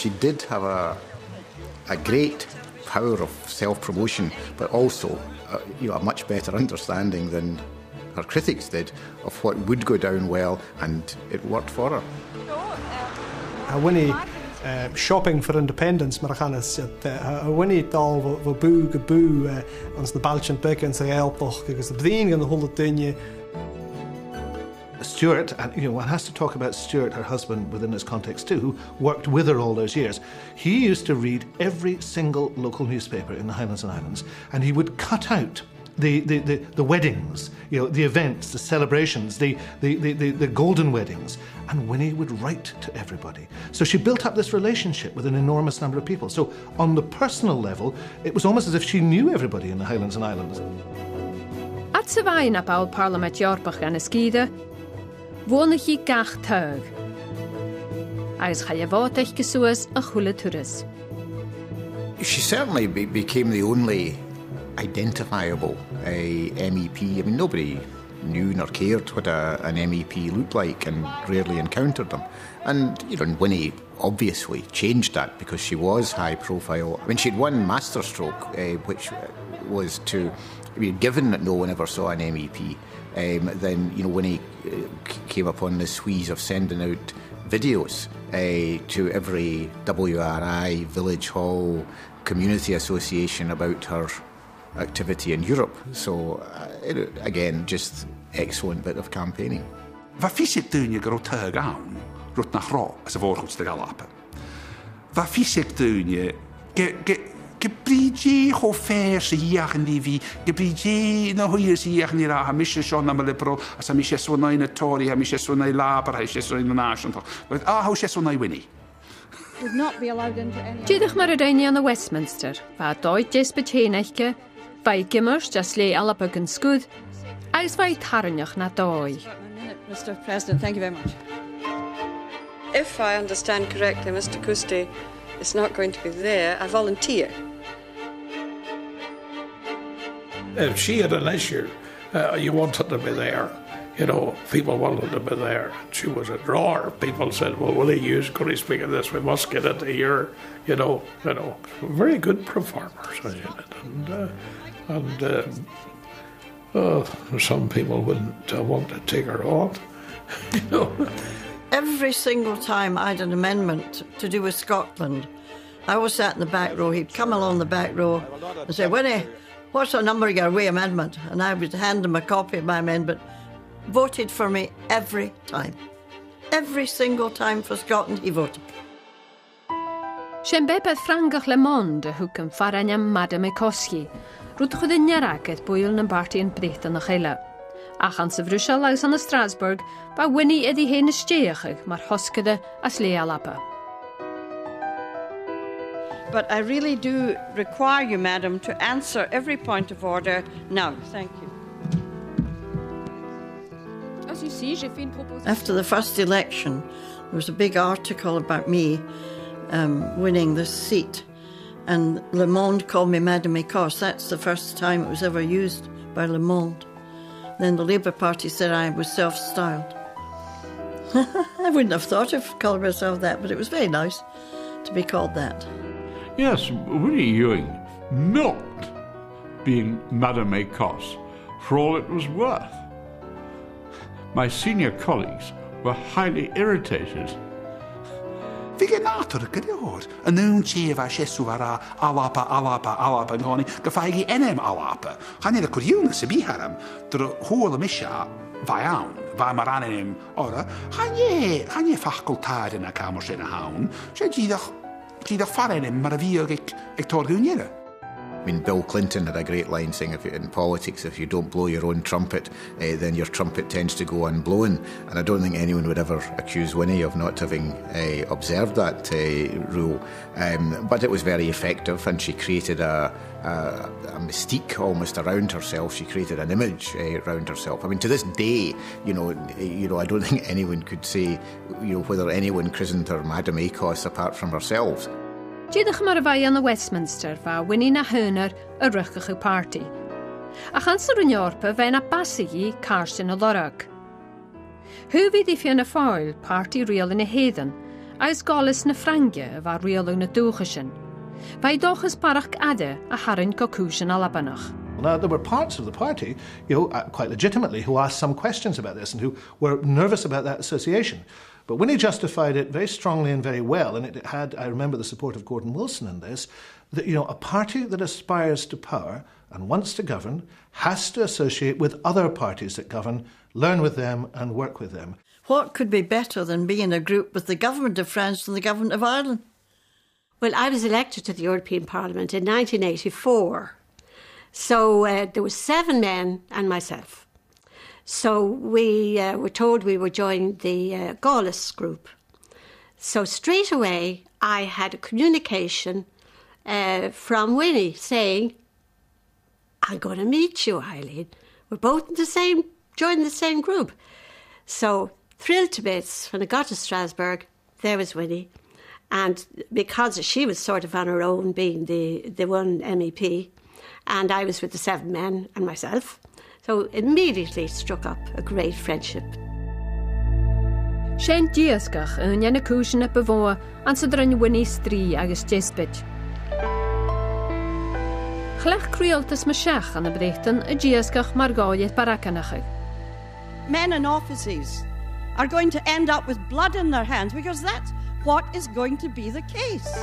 she did have a great power of self-promotion, but also a much better understanding than her critics did of what would go down well, and it worked for her. Winnie shopping for independence, Marachanus, Winnie dal vo boo go boo ans the balchant beck and say elpoch because the bdien and the whole thing. Stuart, and one has to talk about Stuart, her husband, within this context too, who worked with her all those years. He used to read every single local newspaper in the Highlands and Islands, and he would cut out the weddings, the events, the celebrations, the golden weddings, and Winnie would write to everybody. So she built up this relationship with an enormous number of people. So on the personal level, it was almost as if she knew everybody in the Highlands and Islands. At sa bhain a bail Parliament Eorpach an Ysgide, bhuanachadh gach teag. Agus chailbháteach gesuas a chula turas. She certainly became the only identifiable MEP. I mean, nobody knew nor cared what an MEP looked like and rarely encountered them. And, Winnie obviously changed that because she was high profile. I mean, she'd won masterstroke, which was given that no one ever saw an MEP. Then, Winnie came upon this wheeze of sending out videos to every WRI, village hall, community association about her activity in Europe. So, again, just excellent bit of campaigning. Va fysig dyn i gyro teg awn, rwt na chro, as y fod hwts dy gael apa. Va fysig dyn i, Gebrigi ho fair sy iach yn ddifi, gebrigi na hwyr sy iach yn ira, ha misio Sean am y liberal, as ha misio swnau na Tory, ha misio swnau Labour, ha misio swnau na National. Ha misio swnau Winnie. Would not be allowed into any... Dydych mar ydaini an the Westminster, fa doed jes betjeneichke, fa I gimmers jas le alapag yn sgwd, ais fa I tarnioch na doi. Mr. President, thank you very much. If I understand correctly, Mr. Custe is not going to be there. I volunteer. If she had an issue, you wanted to be there. People wanted to be there. She was a drawer. People said, well, will he use, could he speak of this? We must get it here. Very good performers in it. And some people wouldn't want to take her on. Every single time I had an amendment to do with Scotland, I was sat in the back row. He'd come along the back row and say, Winnie, what's the number of your wee amendment? And I would hand him a copy of my amendment. Voted for me every time. Every single time for Scotland, he voted. Sien bepeth Frangach Le Monde hwg yn faranyam Madam Ecosse, rwyd chwyd yn iarraigedd bwyl yn barti yn breth yn achela. Achan sy frwysio laws an y Strasbourg, ba Winnie ydi hen ysdeiachig mar hosgyda as le alapa. But I really do require you, Madam, to answer every point of order now. Thank you. After the first election, there was a big article about me winning this seat. And Le Monde called me Madame Ecosse. That's the first time it was ever used by Le Monde. Then the Labour Party said I was self-styled. I wouldn't have thought of calling myself that, but it was very nice to be called that. Yes, Winnie Ewing milked being Madame Ecosse for all it was worth. My senior colleagues were highly irritated. Fi genator y gyda'r yn nhw'n chef a chesw ar alapa yn goni gyffagi enem alapa. Hanner y cwriwn sy'n biharam, dyr hwyl y misha fa iawn, fa mar anenem ora, hanner facultad yn y camor sy'n y hawn, sy'n gyda'ch farenem mar a fi ag torgwniera. I mean, Bill Clinton had a great line saying, in politics, if you don't blow your own trumpet, then your trumpet tends to go unblown. And I don't think anyone would ever accuse Winnie of not having observed that rule. But it was very effective, and she created a mystique almost around herself. She created an image around herself. I mean, to this day, I don't think anyone could say, whether anyone christened her Madam Ecosse apart from herself. Dydych mar y fai an the Westminster fa Winnie na hynnyr y rychach y party. A chans yr uniorpa fe na basigi Carson y lorag. Hyfyd i fi yn y ffoil party real yn y hedden, Ais Galis na Frangia of our real na Dúchashin. By Dochas Parach Ade a Harin Cocushin Alabanach. Now, there were parts of the party, quite legitimately, who asked some questions about this and who were nervous about that association. But Winnie justified it very strongly and very well, and it had, I remember the support of Gordon Wilson in this, that, a party that aspires to power and wants to govern has to associate with other parties that govern, learn with them and work with them. What could be better than being in a group with the government of France and the government of Ireland? Well, I was elected to the European Parliament in 1984. So there were 7 men and myself. So we were told we would join the Gaulis group. So straight away I had a communication from Winnie saying, I'm going to meet you, Eileen. We're both joined the same group. So thrilled to bits, when I got to Strasbourg, there was Winnie. And because she was sort of on her own, being the one MEP, and I was with the 7 men and myself, so immediately struck up a great friendship. Shane Diaskach yn yn y cwsyn y befo an sydryn Winnie stri agos jesbyd. Chlech crioltas mysiach an y brechtan y Diaskach margoliaeth baracanachig. Men and officers are going to end up with blood in their hands because that's what is going to be the case.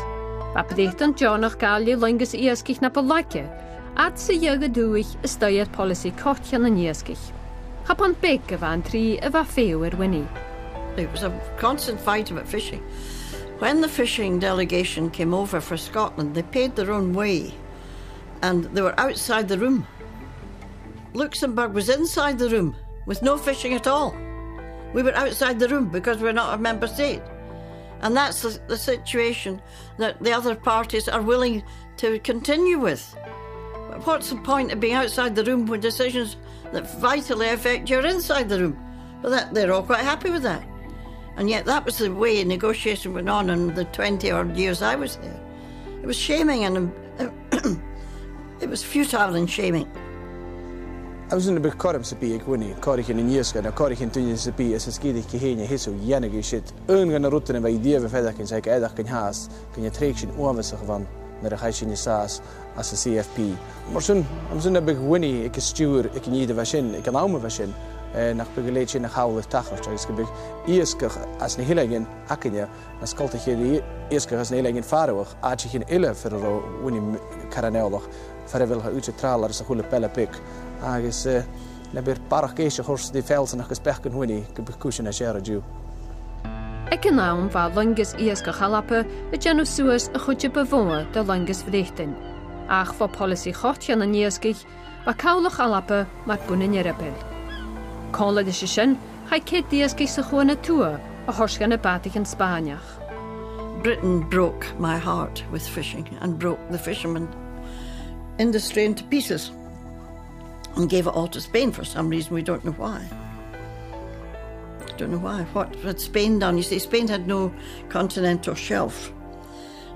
Ba brechtan Johnach Galli lungus Iaskich na Polakje, at sy jöga dúich ystaiad policy cochian yn Iaskich. Chapan big of an tri of a feo Winnie. It was a constant fight about fishing. When the fishing delegation came over for Scotland, they paid their own way and they were outside the room. Luxembourg was inside the room with no fishing at all. We were outside the room because we're not a member state. And that's the situation that the other parties are willing to continue with. What's the point of being outside the room when decisions that vitally affect you are inside the room? But they're all quite happy with that. And yet that was the way negotiation went on in the 20-odd years I was there. It was shaming and it was futile and shaming. I was in the big corrum sabi Winnie, corrichin in Ieska, na corrichin tunin sabi as skidig kehenia hisu yanigi shit. Ungan rutten by idea of fedak in zeker edag kan haast, kan je trekshin onwissig van naar de gaishin saas as a CFP. Maar soon, I'm soon a big Winnie, ik stuur, ik niet de vashin, ik kan aume vashin. Nach begeleidje nach houwe tachers, ik gebig Ieska as ne hilegen akkenja, na skaltige die Ieska as ne hilegen faroog, aatje geen ille voor Winnie karanelog, verwil ha uitje traler as a goede pelle pik. Agus na bir parach geisio hors di felsen agus bechgen Winnie gebekusin a share du. Ek yn naam va lungus Iaskach Alappe y genw suas y chwtio befoa de lungus vrechtin. Ach va policy chotian yn Iaskich va cawlach Alappe mar bwn yn Ierabel. Cola de shishin, hai kid Iaskich sa chwana tua a horsgan y batig yn Spaniach. Britain broke my heart with fishing and broke the fisherman industry into pieces. And gave it all to Spain for some reason, we don't know why. Don't know why. What had Spain done? You see, Spain had no continental shelf.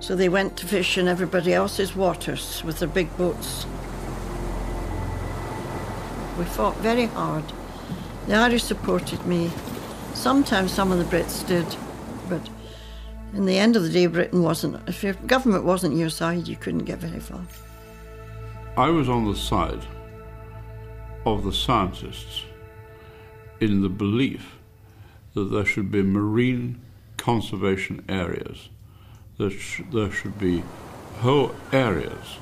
So they went to fish in everybody else's waters with their big boats. We fought very hard. The Irish supported me. Sometimes some of the Brits did, but in the end of the day, Britain wasn't. If your government wasn't your side, you couldn't get very far. I was on the side of the scientists in the belief that there should be marine conservation areas, that there should be whole areas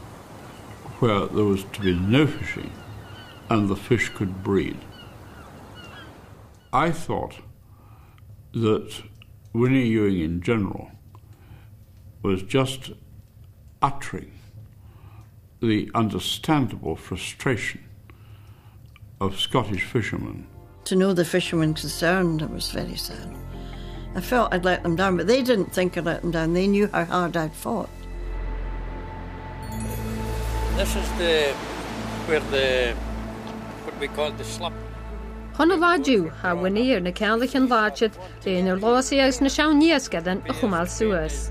where there was to be no fishing and the fish could breed. I thought that Winnie Ewing in general was just uttering the understandable frustration of Scottish fishermen. To know the fishermen concerned, it was very sad. I felt I'd let them down, but they didn't think I'd let them down. They knew how hard I'd fought. This is what we call the slop. Honna ládú ha Winnie na ceanlach an láid le inar lásaí agus na seán níoscadan a chumáil suas.